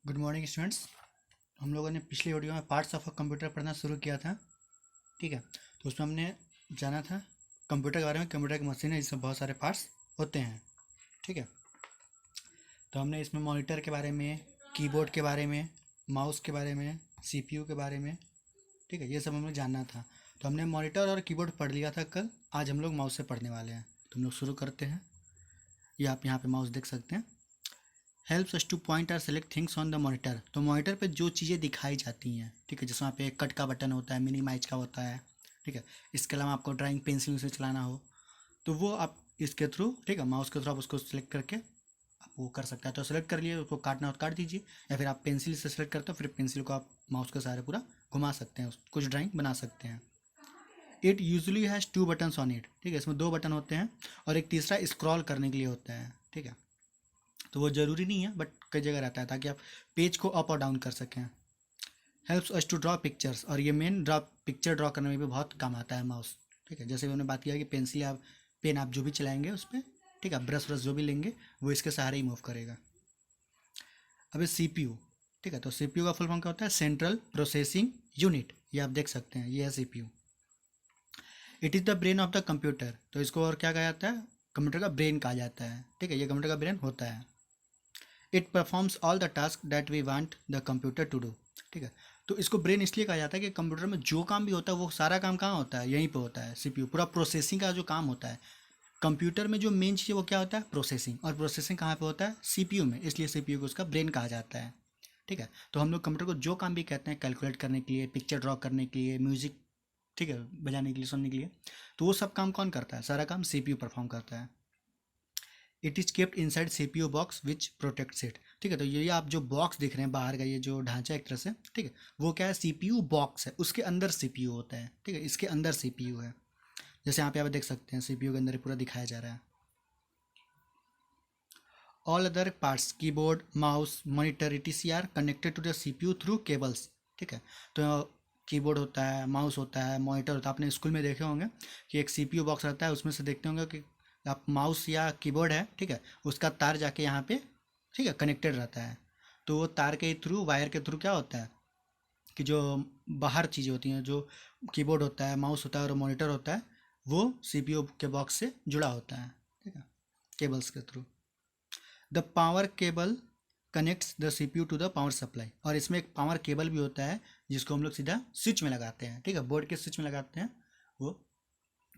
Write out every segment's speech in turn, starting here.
Good morning students. हम लोगों ने पिछली वीडियो में पार्ट्स ऑफ अ कंप्यूटर पढ़ना शुरू किया था। ठीक है, तो उसमें हमने जाना था कंप्यूटर के बारे में। कंप्यूटर की मशीन है जिसमें बहुत सारे पार्ट्स होते हैं। ठीक है, तो हमने इसमें मॉनिटर के बारे में, कीबोर्ड के बारे में, माउस के बारे में, सीपीयू के बारे में, ठीक है, ये सब हमें जानना था। तो हमने मॉनिटर और कीबोर्ड पढ़ लिया था कल। आज हम लोग माउस से पढ़ने वाले हैं। तो हम लोग शुरू करते हैं। ये आप यहाँ पे माउस देख सकते हैं। हेल्प्स अस टू पॉइंट और select things on the monitor. तो मॉनिटर पे जो चीज़ें दिखाई जाती हैं, ठीक है, जैसे वहाँ पे कट का बटन होता है, मिनिमाइज का होता है। ठीक है, इसके अलावा आपको ड्राइंग पेंसिल से चलाना हो तो वो आप इसके थ्रू, ठीक है, माउस के थ्रू आप उसको सिलेक्ट करके आप वो कर सकते हैं। तो सेलेक्ट कर लिए, उसको काटना हो तो काट दीजिए, या फिर आप पेंसिल से सेलेक्ट करते हो, फिर पेंसिल को आप माउस के सहारे पूरा घुमा सकते हैं, कुछ ड्राइंग बना सकते हैं। It usually has two buttons on it. ठीक है, इसमें दो बटन होते हैं और एक तीसरा स्क्रॉल करने के लिए होता है। ठीक है, तो वो ज़रूरी नहीं है बट कई जगह रहता है ताकि आप पेज को अप और डाउन कर सकें। Helps us to draw pictures, और ये मेन पिक्चर ड्रॉ करने में भी बहुत काम आता है माउस। ठीक है, जैसे हमने बात किया कि पेंसिल या पेन आप जो भी चलाएंगे उस पर, ठीक है, ब्रश व्रश जो भी लेंगे वो इसके सहारे ही मूव करेगा। अभी सीपीयू, ठीक है, तो सीपीयू का फुल फॉर्म क्या होता है? Central processing unit. ये आप देख सकते हैं, ये है CPU. It is the brain of the computer. तो इसको और क्या कहा जाता है? कंप्यूटर का ब्रेन कहा जाता है। ठीक है, ये कंप्यूटर का ब्रेन होता है। It performs all the task that we want the computer to do. ठीक है, तो इसको ब्रेन इसलिए कहा जाता है कि कंप्यूटर में जो काम भी होता है वो सारा काम कहाँ होता है? यहीं पे होता है। सीपीयू पूरा प्रोसेसिंग का जो काम होता है कंप्यूटर में, जो मेन चीज़ है वो क्या होता है? प्रोसेसिंग। और प्रोसेसिंग कहाँ पे होता है? सीपीयू में, इसलिए सीपीयू को उसका ब्रेन कहा जाता है। ठीक है, तो हम लोग कंप्यूटर को जो काम भी कहते हैं, कैलकुलेट करने के लिए, पिक्चर ड्रॉ करने के लिए, म्यूजिक, ठीक है, बजाने के लिए, सुनने के लिए, तो वो सब काम कौन करता है? सारा काम सीपीयू परफॉर्म करता है। It is kept inside CPU box which protects it. ठीक है, तो ये आप जो बॉक्स दिख रहे हैं बाहर का, ये जो ढांचा एक तरह से, ठीक है, वो क्या है? सीपीयू बॉक्स है, उसके अंदर सीपीयू होता है। ठीक है, इसके अंदर सीपीयू है। जैसे यहाँ पे आप देख सकते हैं सीपीयू के अंदर पूरा दिखाया जा रहा है। All other parts, keyboard, mouse, monitor, etc are connected to the CPU through cables. ठीक है, तो कीबोर्ड होता है, माउस होता है, मॉनिटर होता है। आपने स्कूल में देखे होंगे कि एक सीपीयू बॉक्स रहता है, उसमें से देखते होंगे कि आप माउस या कीबोर्ड है, ठीक है, उसका तार जाके यहाँ पे, ठीक है, कनेक्टेड रहता है। तो वो तार के थ्रू, वायर के थ्रू क्या होता है कि जो बाहर चीज़ें होती हैं, जो कीबोर्ड होता है, माउस होता है और मॉनिटर होता है, वो सीपीयू के बॉक्स से जुड़ा होता है। ठीक है, केबल्स के थ्रू। The power cable connects the CPU to the power supply. और इसमें एक पावर केबल भी होता है जिसको हम लोग सीधा स्विच में लगाते हैं। ठीक है, बोर्ड के स्विच में लगाते हैं वो,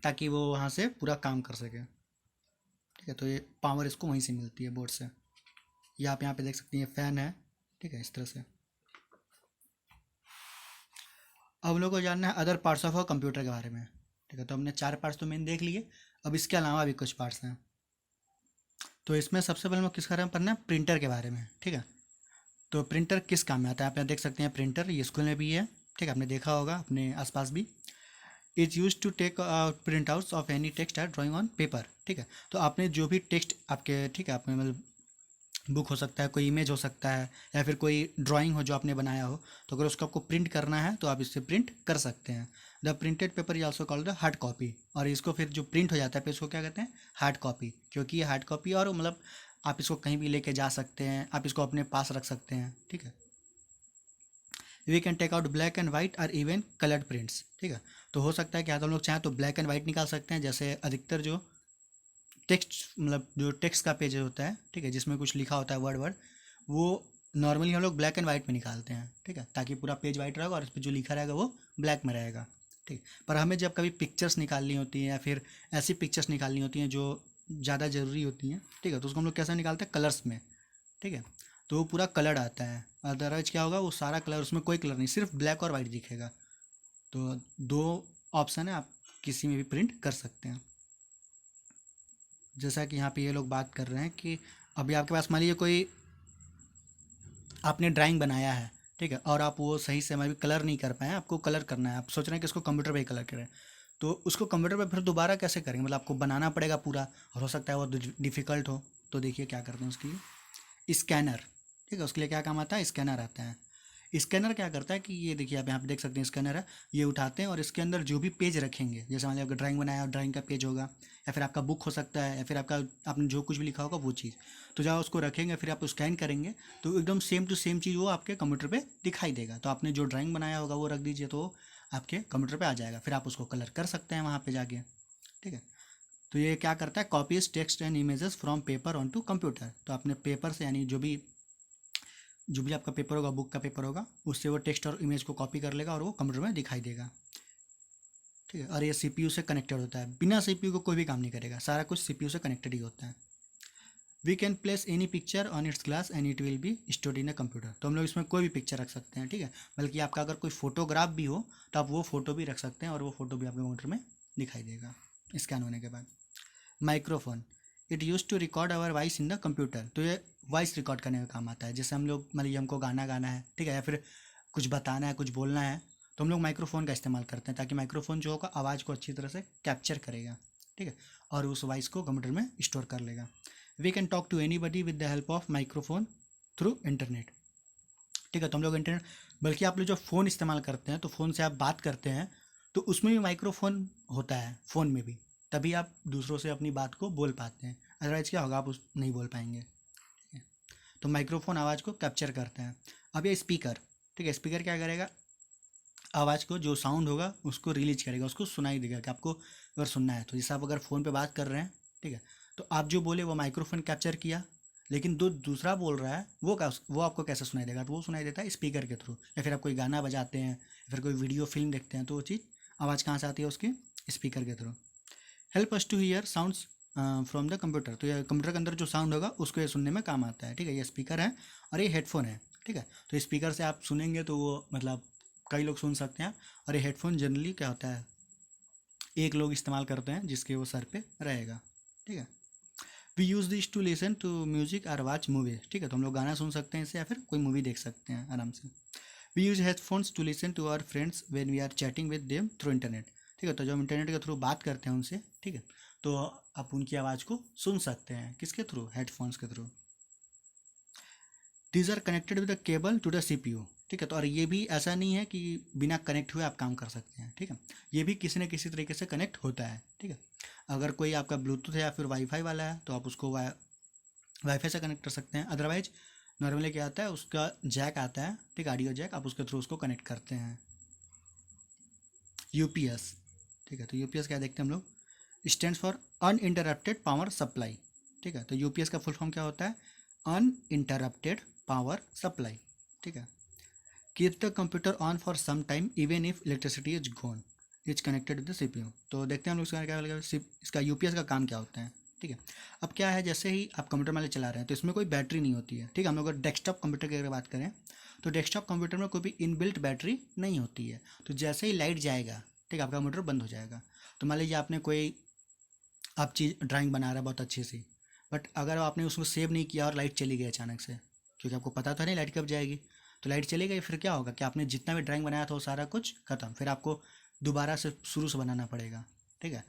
ताकि वो वहाँ से पूरा काम कर सके। ठीक है, तो ये पावर इसको वहीं से मिलती है, बोर्ड से। ये आप यहाँ पे देख सकते हैं, फ़ैन है। ठीक है, इस तरह से। अब हम लोग को जानना है other parts of a computer के बारे में। ठीक है, तो हमने चार पार्ट्स तो मेन देख लिए, अब इसके अलावा भी कुछ पार्ट्स हैं। तो इसमें सबसे पहले हम किस बारे में पढ़ना है? प्रिंटर के बारे में। ठीक है, तो प्रिंटर किस काम में आता है? आप यहाँ देख सकते हैं प्रिंटर, ये स्कूल में भी है। ठीक है, आपने देखा होगा अपने आसपास भी। Is use to take print outs of any text or drawing on paper. ठीक है, तो आपने जो भी टेक्स्ट आपके, ठीक है, आपने मतलब बुक हो सकता है, कोई इमेज हो सकता है, या फिर कोई ड्राइंग हो जो आपने बनाया हो, तो अगर उसको आपको प्रिंट करना है तो आप इससे प्रिंट कर सकते हैं। The printed paper is also called the hard copy. और इसको फिर जो प्रिंट हो जाता है फिर इसको क्या कहते हैं? Hard copy. क्योंकि ये हार्ड कॉपी, और मतलब आप इसको कहीं भी लेके जा सकते हैं, आप इसको अपने पास रख सकते हैं। ठीक है, we can take out black and white और इवन कलर्ड प्रिंट्स। ठीक है, तो हो सकता है कि हम लोग चाहें तो ब्लैक एंड वाइट निकाल सकते हैं, जैसे अधिकतर जो टेक्स्ट, मतलब जो टेक्स्ट का पेज होता है, ठीक है, जिसमें कुछ लिखा होता है वर्ड वर्ड, वो नॉर्मली हम लोग ब्लैक एंड वाइट में निकालते हैं। ठीक है, ताकि पूरा पेज वाइट रहेगा और इस पर जो लिखा रहेगा वो ब्लैक में रहेगा। ठीक, पर हमें जब कभी पिक्चर्स निकालनी होती हैं या फिर ऐसी पिक्चर्स निकालनी होती हैं जो ज़्यादा ज़रूरी होती हैं, ठीक है, तो उसको हम लोग कैसे निकालते हैं? कलर्स में। ठीक है, तो वो पूरा कलर्ड आता है। अदरवाइज क्या होगा? वो सारा कलर, उसमें कोई कलर नहीं, सिर्फ ब्लैक और वाइट दिखेगा। तो दो ऑप्शन है, आप किसी में भी प्रिंट कर सकते हैं। जैसा कि यहाँ पे ये लोग बात कर रहे हैं कि अभी आपके पास मान लीजिए कोई आपने ड्राइंग बनाया है, ठीक है, और आप वो सही से हमारे कलर नहीं कर पाए, आपको कलर करना है, आप सोच रहे हैं कि इसको कंप्यूटर पे ही कलर करें, तो उसको कंप्यूटर पे फिर दोबारा कैसे करेंगे? मतलब आपको बनाना पड़ेगा पूरा, और हो सकता है वो डिफ़िकल्ट हो। तो देखिए क्या करते हैं उसके लिए, स्कैनर। ठीक है, उसके लिए क्या काम आता है? स्कैनर आता है। स्कैनर क्या करता है कि ये देखिए आप यहाँ पे देख सकते हैं स्कैनर है, ये उठाते हैं और इसके अंदर जो भी पेज रखेंगे, जैसे मान लीजिए आपका ड्राइंग बनाया और ड्राइंग का पेज होगा, या फिर आपका बुक हो सकता है, या फिर आपका आपने जो कुछ भी लिखा होगा वो चीज़, तो जब उसको रखेंगे फिर आप स्कैन करेंगे तो एकदम सेम टू सेम चीज़ वो आपके कंप्यूटर पे दिखाई देगा। तो आपने जो ड्राइंग बनाया होगा वो रख दीजिए तो आपके कंप्यूटर पे आ जाएगा, फिर आप उसको कलर कर सकते हैं वहाँ पे जाके। ठीक है, तो ये क्या करता है, copies text and images from paper on to computer. तो अपने पेपर से यानी जो भी आपका पेपर होगा, बुक का पेपर होगा, उससे वो टेक्स्ट और इमेज को कॉपी कर लेगा और वो कंप्यूटर में दिखाई देगा। ठीक है, और ये सीपीयू से कनेक्टेड होता है, बिना सीपीयू को कोई भी काम नहीं करेगा, सारा कुछ सीपीयू से कनेक्टेड ही होता है। We can place any picture on its glass and it will be stored in a computer. तो हम लोग इसमें कोई भी पिक्चर रख सकते हैं। ठीक है, बल्कि आपका अगर कोई फोटोग्राफ भी हो तो आप वो फोटो भी रख सकते हैं और वो फोटो भी आपके कंप्यूटर में दिखाई देगा स्कैन होने के बाद। Microphone, it use to record our voice in the computer. तो ये वॉइस रिकॉर्ड करने का काम आता है। जैसे हम लोग मान लीजिए हमको गाना गाना है, ठीक है, या फिर कुछ बताना है, कुछ बोलना है, तो हम लोग माइक्रोफोन का इस्तेमाल करते हैं ताकि माइक्रोफोन जो होगा आवाज़ को अच्छी तरह से कैप्चर करेगा। ठीक है, और उस वॉइस को कंप्यूटर में स्टोर कर लेगा। We can talk to anybody with the help of microphone through internet. ठीक है, तो हम लोग इंटरनेट, बल्कि आप लोग जो फ़ोन इस्तेमाल करते हैं तो फ़ोन से आप बात करते हैं तो उसमें भी माइक्रोफोन होता है, फ़ोन में भी, तभी आप दूसरों से अपनी बात को बोल पाते हैं। अदरवाइज़ क्या होगा, आप उस नहीं बोल पाएंगे। ठीक है, तो माइक्रोफोन आवाज़ को कैप्चर करते हैं। अब ये स्पीकर, ठीक है, स्पीकर क्या करेगा, आवाज़ को जो साउंड होगा उसको रिलीज करेगा, उसको सुनाई देगा कि आपको अगर सुनना है। तो जैसे आप अगर फ़ोन पे बात कर रहे हैं, ठीक है, तो आप जो बोले वो माइक्रोफोन कैप्चर किया, लेकिन जो दूसरा बोल रहा है वो आपको कैसे सुनाई देगा, तो वो सुनाई देता है स्पीकर के थ्रू। या फिर आप कोई गाना बजाते हैं या फिर कोई वीडियो फिल्म देखते हैं तो वो चीज़ आवाज़ कहाँ से आती है, उसके स्पीकर के थ्रू। Help us to hear sounds from the computer. तो ये कंप्यूटर के अंदर जो साउंड होगा उसको ये सुनने में काम आता है। ठीक है, ये स्पीकर है और ये हेडफोन है। ठीक है, तो स्पीकर से आप सुनेंगे तो वो मतलब कई लोग सुन सकते हैं, और ये हेडफोन जनरली क्या होता है, एक लोग इस्तेमाल करते हैं जिसके वो सर पे रहेगा। ठीक है, we use this to listen to music और वॉच मूवीज। ठीक है, तो हम लोग गाना सुन सकते हैं इससे या फिर कोई मूवी देख सकते हैं आराम से। We use headphones to listen to our friends when we are chatting with them through internet. ठीक है, तो जब हम इंटरनेट के थ्रू बात करते हैं उनसे, ठीक है, तो आप उनकी आवाज़ को सुन सकते हैं किसके थ्रू, हेडफोन्स के थ्रू। These are connected with the cable to the CPU. ठीक है, तो और ये भी ऐसा नहीं है कि बिना कनेक्ट हुए आप काम कर सकते हैं। ठीक है, ये भी किसी न किसी तरीके से कनेक्ट होता है। ठीक है, अगर कोई आपका ब्लूटूथ है या फिर वाईफाई वाला है तो आप उसको वाईफाई से कनेक्ट कर सकते हैं। अदरवाइज नॉर्मली क्या आता है, उसका जैक आता है, ठीक, ऑडियो जैक, आप उसके थ्रू उसको कनेक्ट करते हैं। यूपीएस, ठीक है, तो यूपीएस क्या देखते हैं हम लोग, stands for uninterrupted power supply. ठीक है, तो यूपीएस का फुल फॉर्म क्या होता है, अनइंटरप्टेड पावर सप्लाई। ठीक है, keep the computer on for some time even if electricity is gone, is connected with the CPU. तो देखते हैं हम लोग इसका क्या लगेगा, इसका यूपीएस का काम क्या होता है। ठीक है, अब क्या है, जैसे ही आप कंप्यूटर मान लीजिए चला रहे हैं तो इसमें कोई बैटरी नहीं होती है। ठीक है, हम लोग अगर डेस्कटॉप कंप्यूटर की अगर बात करें तो डेस्कटॉप कंप्यूटर में कोई भी इनबिल्ट बैटरी नहीं होती है। तो जैसे ही लाइट जाएगा, ठीक है, आपका कंप्यूटर बंद हो जाएगा। तो मान लीजिए आपने कोई आप चीज़ ड्राइंग बना रहा है बहुत अच्छी सी, बट अगर आपने उसको सेव नहीं किया और लाइट चली गई अचानक से, क्योंकि आपको पता था नहीं लाइट कब जाएगी, तो लाइट चली गई, फिर क्या होगा कि आपने जितना भी ड्राइंग बनाया था वो सारा कुछ खत्म, फिर आपको दोबारा से शुरू से बनाना पड़ेगा। ठीक है,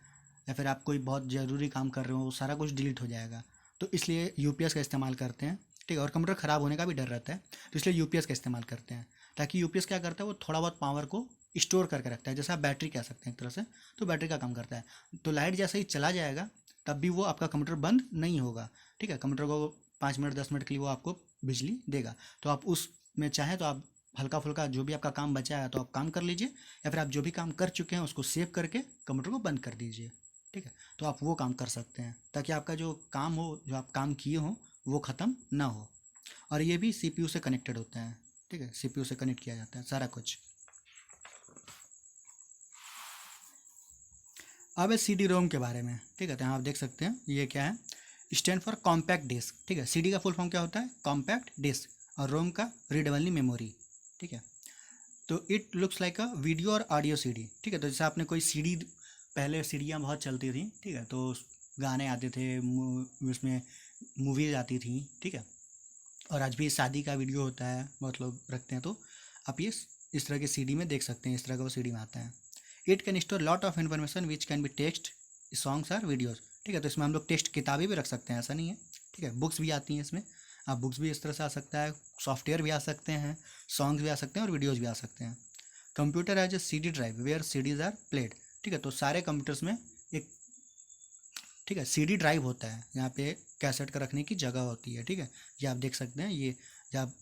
या फिर आप कोई बहुत ज़रूरी काम कर रहे हो वो सारा कुछ डिलीट हो जाएगा। तो इसलिए यूपीएस का इस्तेमाल करते हैं। ठीक है, और कंप्यूटर ख़राब होने का भी डर रहता है, तो इसलिए यूपीएस का इस्तेमाल करते हैं। ताकि यूपीएस क्या करता है, वो थोड़ा बहुत पावर को स्टोर करके रखता है, जैसे आप बैटरी कह सकते हैं एक तरह से, तो बैटरी का काम करता है। तो लाइट जैसे ही चला जाएगा तब भी वो आपका कंप्यूटर बंद नहीं होगा। ठीक है, कंप्यूटर को 5 मिनट 10 मिनट के लिए वो आपको बिजली देगा। तो आप उसमें चाहें तो आप हल्का फुल्का जो भी आपका काम बचा है तो आप काम कर लीजिए, या फिर आप जो भी काम कर चुके हैं उसको सेव करके कंप्यूटर को बंद कर दीजिए। ठीक है, तो आप वो काम कर सकते हैं ताकि आपका जो काम हो, जो आप काम किए हों, वो ख़त्म ना हो। और ये भी सीपीयू से कनेक्टेड होता है। ठीक है, सीपीयू से कनेक्ट किया जाता है सारा कुछ। अब है सीडी रोम के बारे में। ठीक है, तो यहाँ आप देख सकते हैं ये क्या है, स्टैंड फॉर कॉम्पैक्ट डिस्क। ठीक है, सीडी का फुल फॉर्म क्या होता है, कॉम्पैक्ट डिस्क, और रोम का रीडेबल मेमोरी। ठीक है, तो it looks like a video और ऑडियो सीडी। ठीक है, तो जैसे आपने कोई सीडी, पहले सीडियाँ बहुत चलती थी, ठीक है, तो गाने आते थे, उसमें मूवीज आती थी। ठीक है, और आज भी शादी का वीडियो होता है, बहुत लोग रखते हैं, तो आप ये इस तरह के सीडी में देख सकते हैं, इस तरह का वो सीडी में आता है। It can store lot of information which can be text, songs or videos. ठीक है, तो इसमें हम लोग टेक्स्ट किताबें भी रख सकते हैं, ऐसा नहीं है। ठीक है, बुक्स भी आती हैं इसमें, आप बुक्स भी इस तरह से आ सकता है, सॉफ्टवेयर भी आ सकते हैं, सॉन्ग्स भी आ सकते हैं और वीडियोज़ भी आ सकते हैं। Computer has a CD drive where CDs are played. ठीक है, तो सारे कंप्यूटर्स में एक, ठीक है, CD ड्राइव होता है, यहाँ पे कैसेट का रखने की जगह होती है। ठीक है, ये आप देख सकते हैं, ये जब आप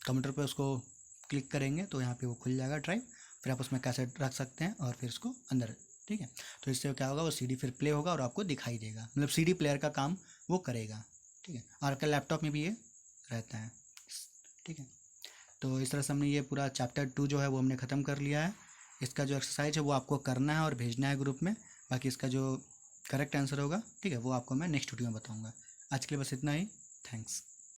कंप्यूटर पे उसको क्लिक करेंगे तो यहाँ पे वो खुल जाएगा ड्राइव, फिर आप उसमें कैसेट रख सकते हैं और फिर उसको अंदर। ठीक है, तो इससे क्या होगा, वो CD फिर प्ले होगा और आपको दिखाई देगा, मतलब CD प्लेयर का काम वो करेगा। ठीक है, और आपके लैपटॉप में भी ये रहता है। ठीक है, तो इस तरह से हमने ये पूरा चैप्टर 2 जो है वो हमने ख़त्म कर लिया है। इसका जो एक्सरसाइज है वो आपको करना है और भेजना है ग्रुप में। बाकी इसका जो करेक्ट आंसर होगा, ठीक है, वो आपको मैं नेक्स्ट वीडियो में बताऊंगा। आज के लिए बस इतना ही। थैंक्स।